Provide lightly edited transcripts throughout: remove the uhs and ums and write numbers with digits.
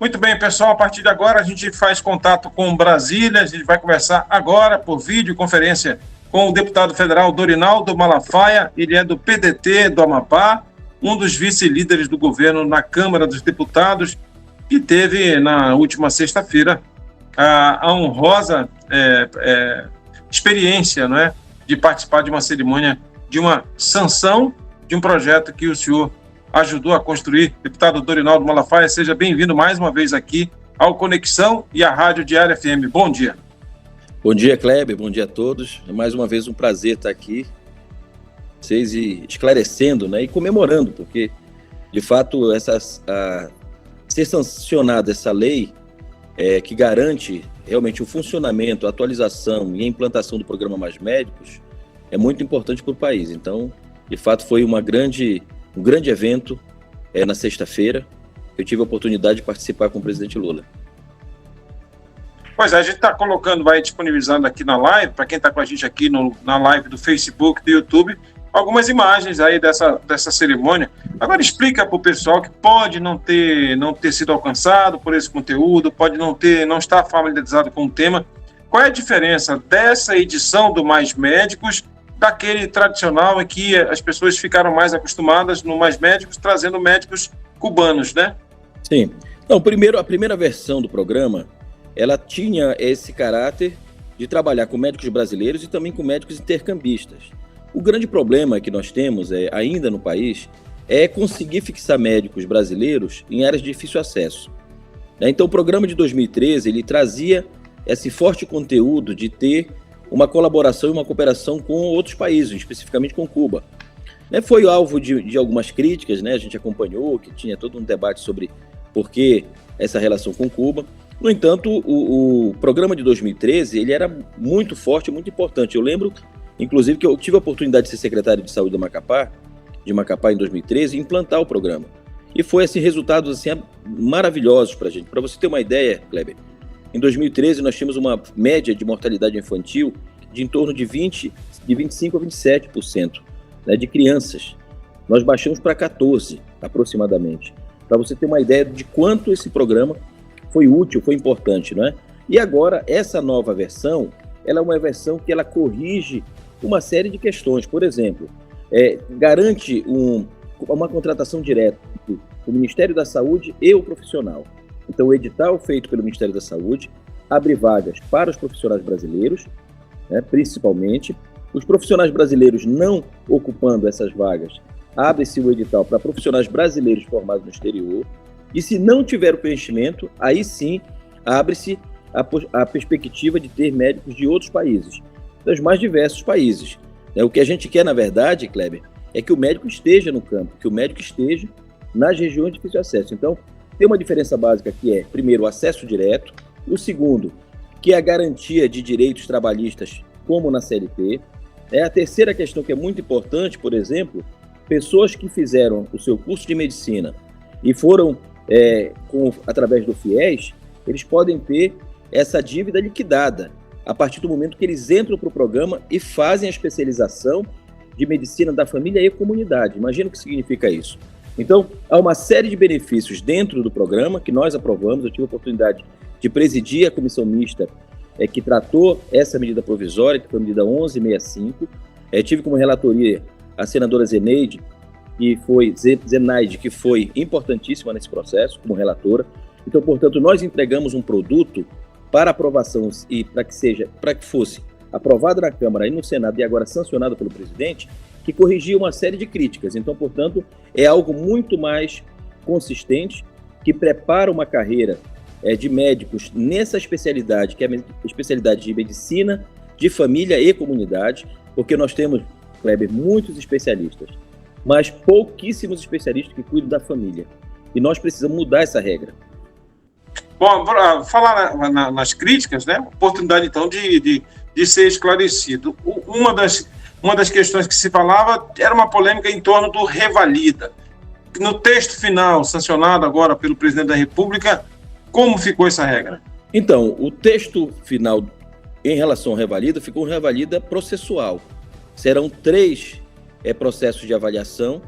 Muito bem, pessoal, a partir de agora a gente faz contato com Brasília, a gente vai conversar agora por videoconferência com o deputado federal Dorinaldo Malafaia, ele é do PDT do Amapá, um dos vice-líderes do governo na Câmara dos Deputados, que teve na última sexta-feira a honrosa experiência, não é, de participar de uma cerimônia, de uma sanção de um projeto que o senhor ajudou a construir. Deputado Dorinaldo Malafaia, seja bem-vindo mais uma vez aqui ao Conexão e à Rádio Diário FM. Bom dia. Bom dia, Kleber. Bom dia a todos. É mais uma vez um prazer estar aqui, vocês esclarecendo, né, e comemorando, porque, de fato, ser sancionada essa lei que garante realmente o funcionamento, a atualização e a implantação do programa Mais Médicos é muito importante para o país. Então, de fato, foi um grande evento na sexta-feira. Eu tive a oportunidade de participar com o presidente Lula. Pois é, a gente está colocando, vai disponibilizando aqui na live, para quem está com a gente aqui na live do Facebook, do YouTube, algumas imagens aí dessa cerimônia. Agora explica para o pessoal que pode não ter sido alcançado por esse conteúdo, pode não estar familiarizado com o tema. Qual é a diferença dessa edição do Mais Médicos daquele tradicional em que as pessoas ficaram mais acostumadas no Mais Médicos, trazendo médicos cubanos, né? Sim. Então, a primeira versão do programa, ela tinha esse caráter de trabalhar com médicos brasileiros e também com médicos intercambistas. O grande problema que nós temos ainda no país é conseguir fixar médicos brasileiros em áreas de difícil acesso. Então, o programa de 2013, ele trazia esse forte conteúdo de ter uma colaboração e uma cooperação com outros países, especificamente com Cuba. Foi alvo de algumas críticas, né? A gente acompanhou que tinha todo um debate sobre por que essa relação com Cuba. No entanto, o programa de 2013, ele era muito forte, muito importante. Eu lembro, inclusive, que eu tive a oportunidade de ser secretário de saúde de Macapá em 2013 e implantar o programa. E foi resultados maravilhosos para a gente. Para você ter uma ideia, Kleber, em 2013 nós tínhamos uma média de mortalidade infantil de em torno de 25% a 27%, né, de crianças. Nós baixamos para 14%, aproximadamente. Para você ter uma ideia de quanto esse programa foi útil, foi importante, não é? E agora, essa nova versão, ela é uma versão que ela corrige uma série de questões. Por exemplo, garante uma contratação direta entre o Ministério da Saúde e o profissional. Então, o edital feito pelo Ministério da Saúde abre vagas para os profissionais brasileiros, né, principalmente. Os profissionais brasileiros não ocupando essas vagas, abre-se o edital para profissionais brasileiros formados no exterior. E se não tiver o preenchimento, aí sim abre-se a perspectiva de ter médicos de outros países, dos mais diversos países. O que a gente quer, na verdade, Kleber, é que o médico esteja no campo, que o médico esteja nas regiões de difícil acesso. Então, tem uma diferença básica que é, primeiro, o acesso direto, o segundo, que é a garantia de direitos trabalhistas, como na CLT. A terceira questão que é muito importante, por exemplo, pessoas que fizeram o seu curso de medicina e foram através do FIES, eles podem ter essa dívida liquidada a partir do momento que eles entram para o programa e fazem a especialização de medicina da família e comunidade. Imagina o que significa isso. Então, há uma série de benefícios dentro do programa que nós aprovamos. Eu tive a oportunidade de presidir a comissão mista que tratou essa medida provisória, que foi a medida 1165. Tive como relatoria a senadora Zenaide, que foi importantíssima nesse processo como relatora. Então, portanto, nós entregamos um produto para aprovação e para que fosse aprovado na Câmara e no Senado e agora sancionado pelo presidente, que corrigia uma série de críticas. Então, portanto, é algo muito mais consistente, que prepara uma carreira de médicos nessa especialidade, que é a especialidade de medicina, de família e comunidade, porque nós temos, Kleber, muitos especialistas, mas pouquíssimos especialistas que cuidam da família. E nós precisamos mudar essa regra. Bom, para falar nas críticas, né? Oportunidade, então, de ser esclarecido. Uma das questões que se falava era uma polêmica em torno do revalida. No texto final, sancionado agora pelo presidente da República, como ficou essa regra? Então, o texto final em relação ao revalida ficou um revalida processual. Serão 3 processos de avaliação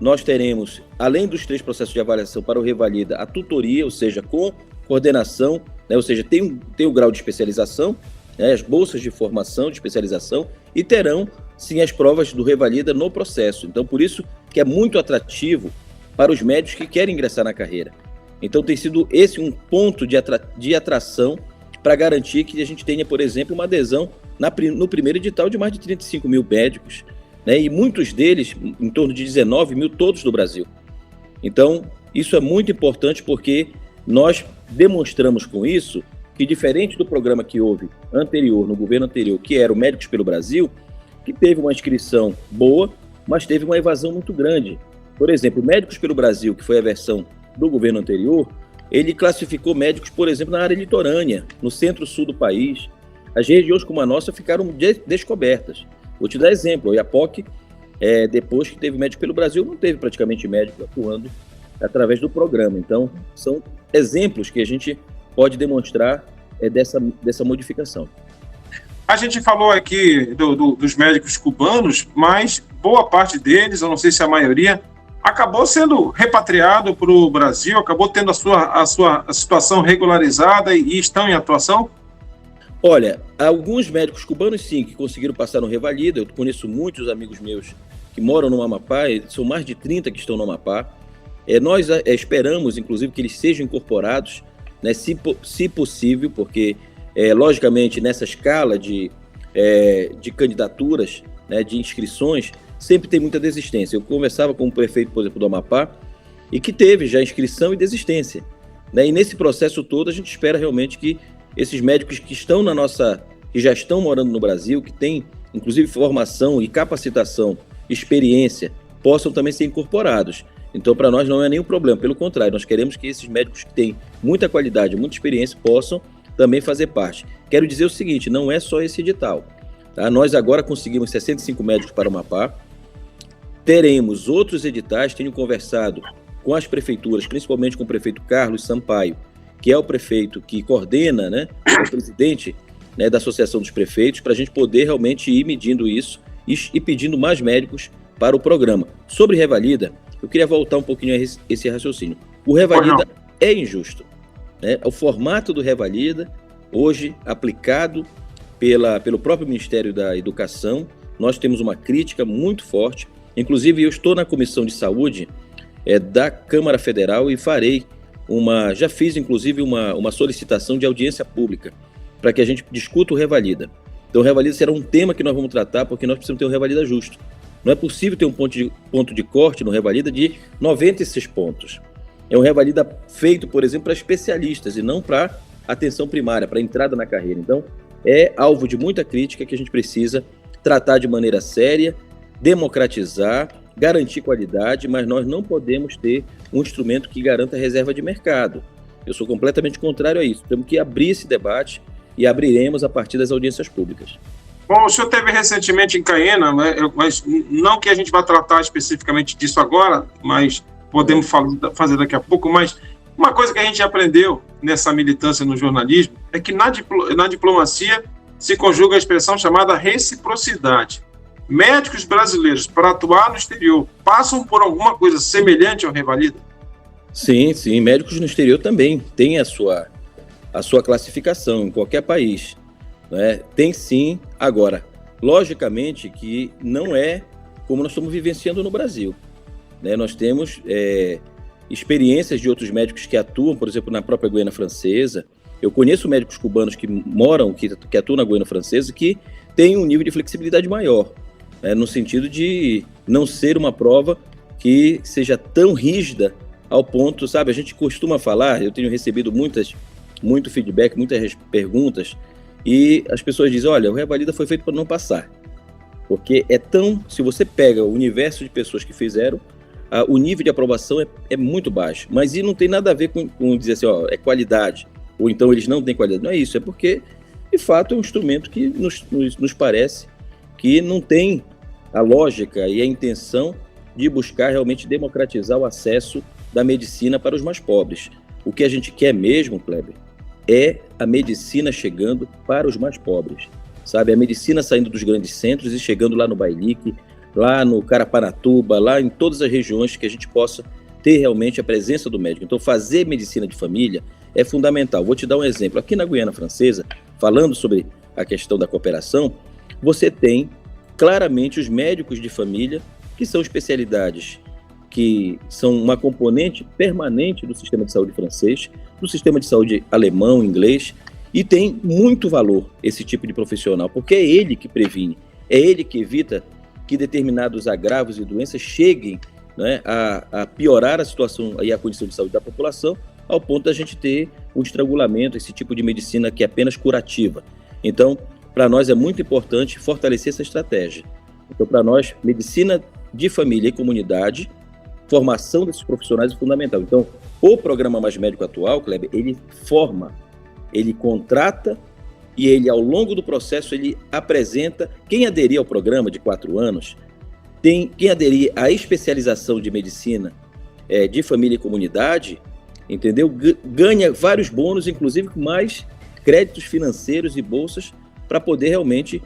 nós teremos, além dos 3 processos de avaliação para o Revalida, a tutoria, ou seja, com coordenação, né, ou seja, tem o grau de especialização, né, as bolsas de formação, de especialização, e terão, sim, as provas do Revalida no processo. Então, por isso que é muito atrativo para os médicos que querem ingressar na carreira. Então, tem sido esse um ponto de atração para garantir que a gente tenha, por exemplo, uma adesão no primeiro edital de mais de 35 mil médicos, né, e muitos deles, em torno de 19 mil, todos do Brasil. Então, isso é muito importante porque nós demonstramos com isso que, diferente do programa que houve anterior, no governo anterior, que era o Médicos pelo Brasil, que teve uma inscrição boa, mas teve uma evasão muito grande. Por exemplo, o Médicos pelo Brasil, que foi a versão do governo anterior, ele classificou médicos, por exemplo, na área litorânea, no centro-sul do país. As regiões como a nossa ficaram descobertas. Vou te dar exemplo, o Oiapoque, depois que teve Médicos pelo Brasil, não teve praticamente médico atuando através do programa. Então, são exemplos que a gente pode demonstrar dessa modificação. A gente falou aqui dos médicos cubanos, mas boa parte deles, eu não sei se a maioria, acabou sendo repatriado para o Brasil, acabou tendo a sua situação regularizada e estão em atuação? Olha, alguns médicos cubanos, sim, que conseguiram passar no Revalida. Eu conheço muitos amigos meus que moram no Amapá, são mais de 30 que estão no Amapá. Nós esperamos, inclusive, que eles sejam incorporados, né, se possível, porque, logicamente, nessa escala de candidaturas, né, de inscrições, sempre tem muita desistência. Eu conversava com o prefeito, por exemplo, do Amapá, e que teve já inscrição e desistência, né? E nesse processo todo, a gente espera realmente que esses médicos que estão que já estão morando no Brasil, que têm, inclusive, formação e capacitação, experiência, possam também ser incorporados. Então, para nós não é nenhum problema, pelo contrário, nós queremos que esses médicos que têm muita qualidade, muita experiência, possam também fazer parte. Quero dizer o seguinte, não é só esse edital, tá? Nós agora conseguimos 65 médicos para o Amapá, teremos outros editais, tenho conversado com as prefeituras, principalmente com o prefeito Carlos Sampaio, que é o prefeito que coordena, né, é o presidente, né, da Associação dos Prefeitos, para a gente poder realmente ir medindo isso e pedindo mais médicos para o programa. Sobre Revalida, eu queria voltar um pouquinho a esse raciocínio. O Revalida é injusto, né? O formato do Revalida, hoje aplicado pelo próprio Ministério da Educação, nós temos uma crítica muito forte. Inclusive, eu estou na Comissão de Saúde da Câmara Federal e já fiz inclusive uma solicitação de audiência pública para que a gente discuta o Revalida. Então, o Revalida será um tema que nós vamos tratar, porque nós precisamos ter um Revalida justo. Não é possível ter um ponto de corte no Revalida de 96 pontos. É um Revalida feito, por exemplo, para especialistas e não para atenção primária, para entrada na carreira. Então, é alvo de muita crítica que a gente precisa tratar de maneira séria, democratizar, garantir qualidade, mas nós não podemos ter um instrumento que garanta reserva de mercado. Eu sou completamente contrário a isso. Temos que abrir esse debate e abriremos a partir das audiências públicas. Bom, o senhor esteve recentemente em Caiena, né, mas não que a gente vá tratar especificamente disso agora, mas podemos fazer daqui a pouco, mas uma coisa que a gente aprendeu nessa militância no jornalismo é que na diplomacia se conjuga a expressão chamada reciprocidade. Médicos brasileiros, para atuar no exterior, passam por alguma coisa semelhante ao Revalida? Sim, médicos no exterior também têm a sua classificação em qualquer país, né? Tem sim. Agora, logicamente que não é como nós estamos vivenciando no Brasil, né? Nós temos experiências de outros médicos que atuam, por exemplo, na própria Guiana Francesa. Eu conheço médicos cubanos que atuam na Guiana Francesa, que têm um nível de flexibilidade maior, no sentido de não ser uma prova que seja tão rígida ao ponto, sabe? A gente costuma falar, eu tenho recebido muito feedback, muitas perguntas, e as pessoas dizem, olha, o Revalida foi feito para não passar, porque se você pega o universo de pessoas que fizeram, o nível de aprovação é muito baixo, mas isso não tem nada a ver com dizer assim, é qualidade, ou então eles não têm qualidade, não é isso, é porque, de fato, é um instrumento que nos parece que não tem a lógica e a intenção de buscar realmente democratizar o acesso da medicina para os mais pobres. O que a gente quer mesmo, Kleber, é a medicina chegando para os mais pobres, sabe? A medicina saindo dos grandes centros e chegando lá no Bailique, lá no Carapanatuba, lá em todas as regiões que a gente possa ter realmente a presença do médico. Então, fazer medicina de família é fundamental. Vou te dar um exemplo. Aqui na Guiana Francesa, falando sobre a questão da cooperação, você tem claramente os médicos de família, que são especialidades que são uma componente permanente do sistema de saúde francês, do sistema de saúde alemão, inglês, e tem muito valor esse tipo de profissional, porque é ele que previne, é ele que evita que determinados agravos e doenças cheguem, né, a piorar a situação e a condição de saúde da população, ao ponto da gente ter o estrangulamento, esse tipo de medicina que é apenas curativa. Então, para nós é muito importante fortalecer essa estratégia. Então, para nós, medicina de família e comunidade, formação desses profissionais é fundamental. Então, o programa Mais Médico atual, Kleber, ele forma, ele contrata e ele, ao longo do processo, ele apresenta. Quem aderir ao programa de 4 anos, quem aderir à especialização de medicina de família e comunidade, entendeu? Ganha vários bônus, inclusive com mais créditos financeiros e bolsas para poder realmente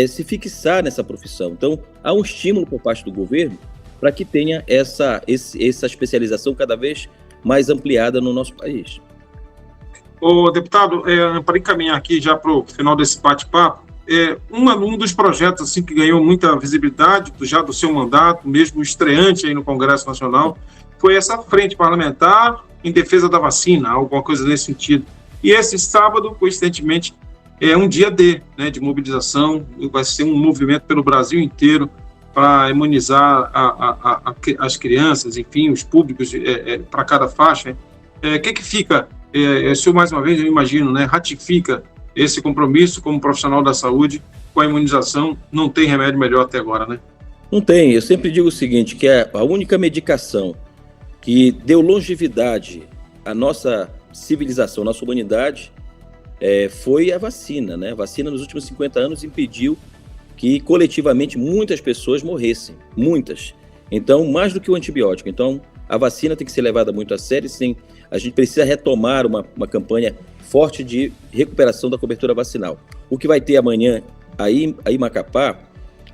se fixar nessa profissão. Então, há um estímulo por parte do governo para que tenha essa especialização cada vez mais ampliada no nosso país. Ô, deputado, para encaminhar aqui já para o final desse bate-papo, um dos projetos assim, que ganhou muita visibilidade já do seu mandato, mesmo estreante aí no Congresso Nacional, foi essa frente parlamentar em defesa da vacina, alguma coisa nesse sentido. E esse sábado, coincidentemente, é um dia né, de mobilização, vai ser um movimento pelo Brasil inteiro para imunizar as crianças, enfim, os públicos para cada faixa. O que fica, o senhor, mais uma vez, eu imagino, né, ratifica esse compromisso como profissional da saúde com a imunização? Não tem remédio melhor até agora, né? Não tem. Eu sempre digo o seguinte, que a única medicação que deu longevidade à nossa civilização, à nossa humanidade, foi a vacina, né? A vacina nos últimos 50 anos impediu que coletivamente muitas pessoas morressem, muitas. Então, mais do que o antibiótico. Então, a vacina tem que ser levada muito a sério, a gente precisa retomar uma campanha forte de recuperação da cobertura vacinal. O que vai ter amanhã aí em Macapá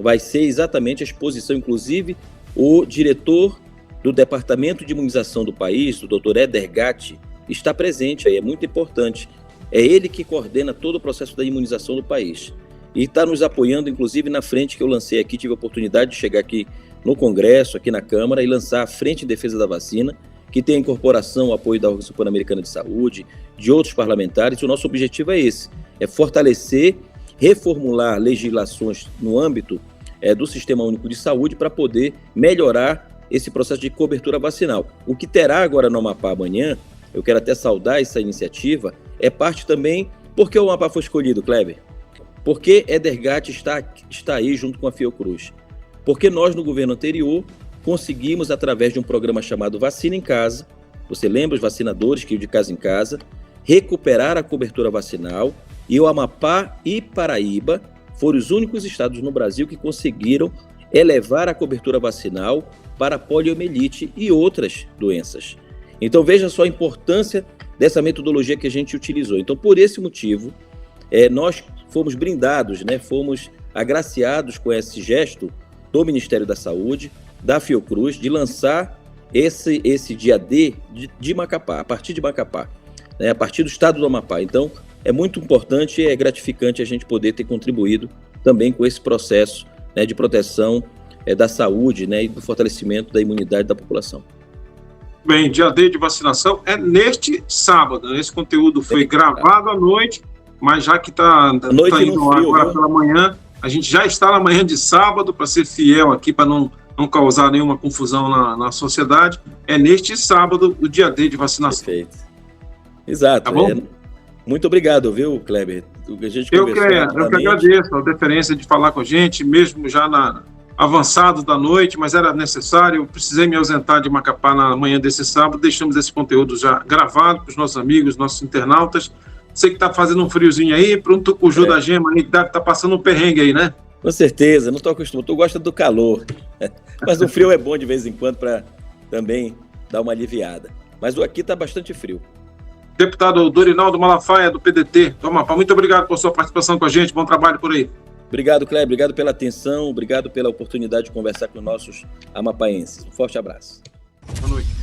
vai ser exatamente a exposição, inclusive o diretor do Departamento de Imunização do país, o Dr. Éder Gatti, está presente aí, é muito importante. É ele que coordena todo o processo da imunização do país. E está nos apoiando, inclusive, na frente que eu lancei aqui. Tive a oportunidade de chegar aqui no Congresso, aqui na Câmara, e lançar a Frente em Defesa da Vacina, que tem a incorporação, o apoio da Organização Pan-Americana de Saúde, de outros parlamentares. O nosso objetivo é esse, é fortalecer, reformular legislações no âmbito do Sistema Único de Saúde para poder melhorar esse processo de cobertura vacinal. O que terá agora no Amapá amanhã, eu quero até saudar essa iniciativa, é parte também. Por que o Amapá foi escolhido, Kleber? Porque Éder Gatti está aí junto com a Fiocruz. Porque nós, no governo anterior, conseguimos, através de um programa chamado Vacina em Casa, você lembra os vacinadores que iam de casa em casa, recuperar a cobertura vacinal, e o Amapá e Paraíba foram os únicos estados no Brasil que conseguiram elevar a cobertura vacinal para poliomielite e outras doenças. Então, veja só a importância dessa metodologia que a gente utilizou. Então, por esse motivo, nós fomos brindados, né? Fomos agraciados com esse gesto do Ministério da Saúde, da Fiocruz, de lançar esse dia D de Macapá, a partir de Macapá, né? A partir do estado do Amapá. Então, é muito importante e é gratificante a gente poder ter contribuído também com esse processo, né, de proteção da saúde, né, e do fortalecimento da imunidade da população. Bem, dia D de vacinação é neste sábado. Esse conteúdo foi gravado à noite, mas já que está indo agora pela manhã, a gente já está na manhã de sábado, para ser fiel aqui, para não causar nenhuma confusão na sociedade. É neste sábado o dia D de vacinação. Perfeito. Exato. Tá bom? Muito obrigado, viu, Kleber? Eu que agradeço a deferência de falar com a gente, mesmo já avançado da noite, mas era necessário. Eu precisei me ausentar de Macapá na manhã desse sábado. Deixamos esse conteúdo já gravado para os nossos amigos, nossos internautas. Sei que está fazendo um friozinho aí, para um tucuju da gema, aí deve estar passando um perrengue aí, né? Com certeza, não estou acostumado. Tu gosta do calor, mas o frio é bom de vez em quando para também dar uma aliviada. Mas aqui está bastante frio. Deputado Dorinaldo Malafaia, do PDT do Amapá, muito obrigado por sua participação com a gente. Bom trabalho por aí. Obrigado, Kleber. Obrigado pela atenção. Obrigado pela oportunidade de conversar com nossos amapaenses. Um forte abraço. Boa noite.